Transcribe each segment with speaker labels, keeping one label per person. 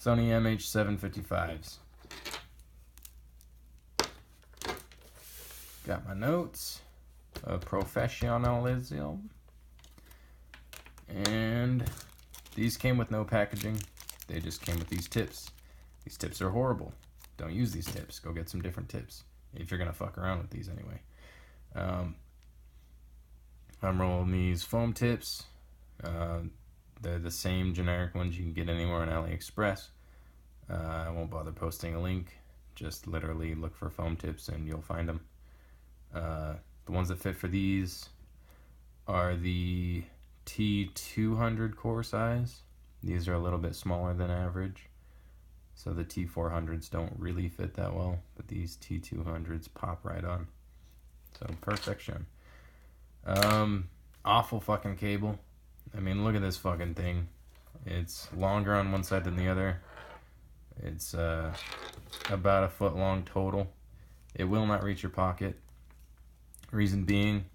Speaker 1: Sony MH755s. Got my notes of professionalism. And these came with no packaging. They just came with these tips. These tips are horrible. Don't use these tips. Go get some different tips. If you're going to fuck around with these anyway. I'm rolling these foam tips. They're the same generic ones you can get anywhere on AliExpress. I won't bother posting a link. Just literally look for foam tips and you'll find them. The ones that fit for these are the T200 core size. These are a little bit smaller than average. So the T400s don't really fit that well, but these T200s pop right on. So perfection. Awful fucking cable. I mean, look at this fucking thing. It's longer on one side than the other. It's about a foot long total. It will not reach your pocket. Reason being,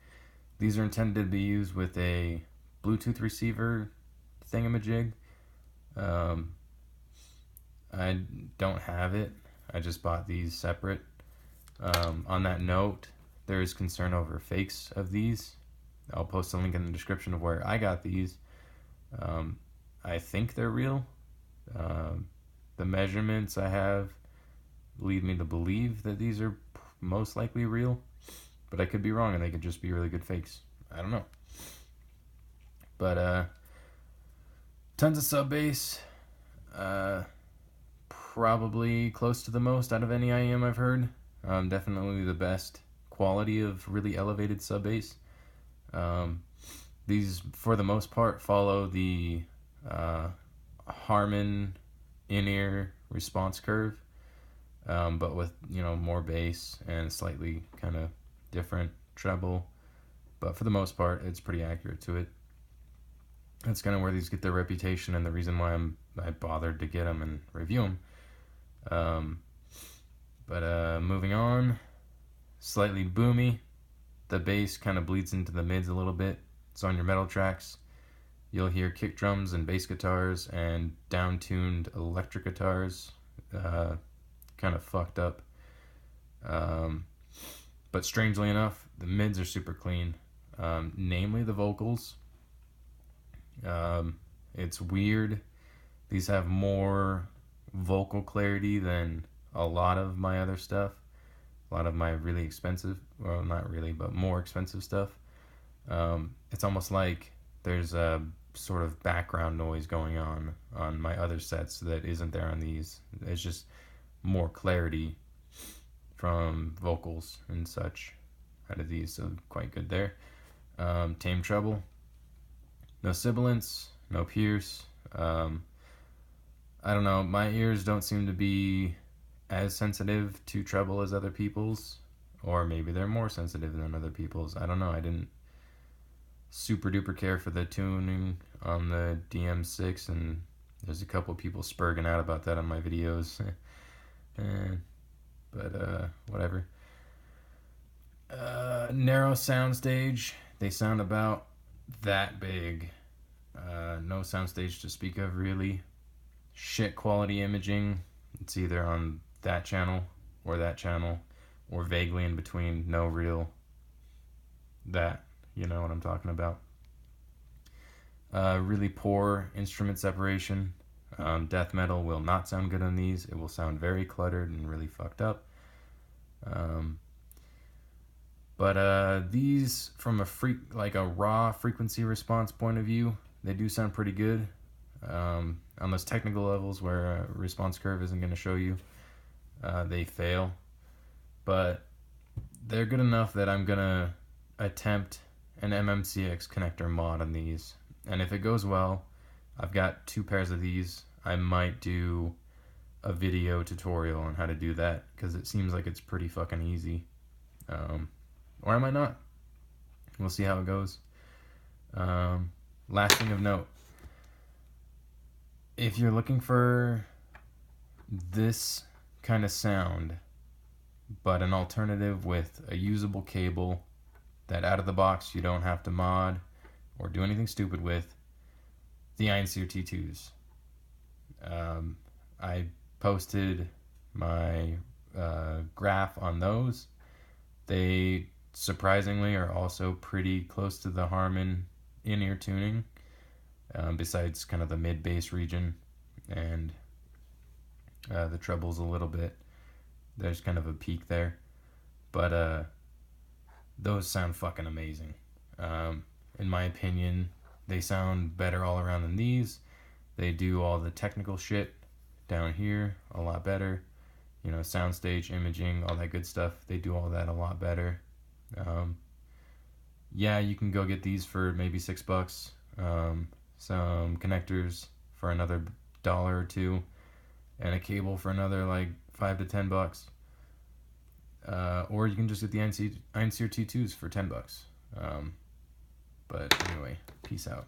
Speaker 1: these are intended to be used with a Bluetooth receiver thingamajig. I don't have it. I just bought these separate. On that note, there is concern over fakes of these. I'll post a link in the description of where I got these. I think they're real. The measurements I have lead me to believe that these are most likely real, but I could be wrong and they could just be really good fakes. I don't know. But tons of sub bass. Probably close to the most out of any IEM I've heard. Definitely the best quality of really elevated sub bass. These, for the most part, follow the Harman in-ear response curve, but with, more bass and slightly kind of different treble. But for the most part, it's pretty accurate to it. That's kind of where these get their reputation and the reason why I bothered to get them and review them. Moving on, slightly boomy. The bass kind of bleeds into the mids a little bit. So on your metal tracks, you'll hear kick drums and bass guitars and down-tuned electric guitars, kind of fucked up. But strangely enough, the mids are super clean, namely the vocals. It's weird. These have more vocal clarity than a lot of my other stuff. A lot of my really expensive, well, not really, but more expensive stuff. It's almost like there's a sort of background noise going on my other sets that isn't there on these. It's just more clarity from vocals and such out of these, so quite good there. Tame treble. No sibilance, no pierce. I don't know, my ears don't seem to be as sensitive to treble as other people's, or maybe they're more sensitive than other people's. I don't know. I didn't super duper care for the tuning on the DM6, and there's a couple people spurging out about that on my videos. But whatever. Narrow soundstage. They sound about that big. No soundstage to speak of, really. Shit quality imaging. It's either on that channel, or vaguely in between. No real that. You know what I'm talking about. Really poor instrument separation. Death metal will not sound good on these. It will sound very cluttered and really fucked up. But these, from a raw frequency response point of view, they do sound pretty good. On those technical levels where a response curve isn't going to show you, they fail. But they're good enough that I'm going to attempt an MMCX connector mod on these. And if it goes well, I've got 2 pairs of these. I might do a video tutorial on how to do that, because it seems like it's pretty fucking easy. Or I might not. We'll see how it goes. Last thing of note. If you're looking for this kind of sound, but an alternative with a usable cable that out of the box you don't have to mod or do anything stupid with, the Einseer T2s. I posted my graph on those. They surprisingly are also pretty close to the Harman in-ear tuning, besides kind of the mid-bass region and the trebles a little bit. There's kind of a peak there, but those sound fucking amazing. In my opinion, they sound better all around than these. They do all the technical shit down here a lot better. You know, soundstage, imaging, all that good stuff. They do all that a lot better. Yeah, you can go get these for maybe $6. Some connectors for another $1 or $2, and a cable for another like $5 to $10. Or you can just get the Einstein T2s for $10. But anyway, peace out.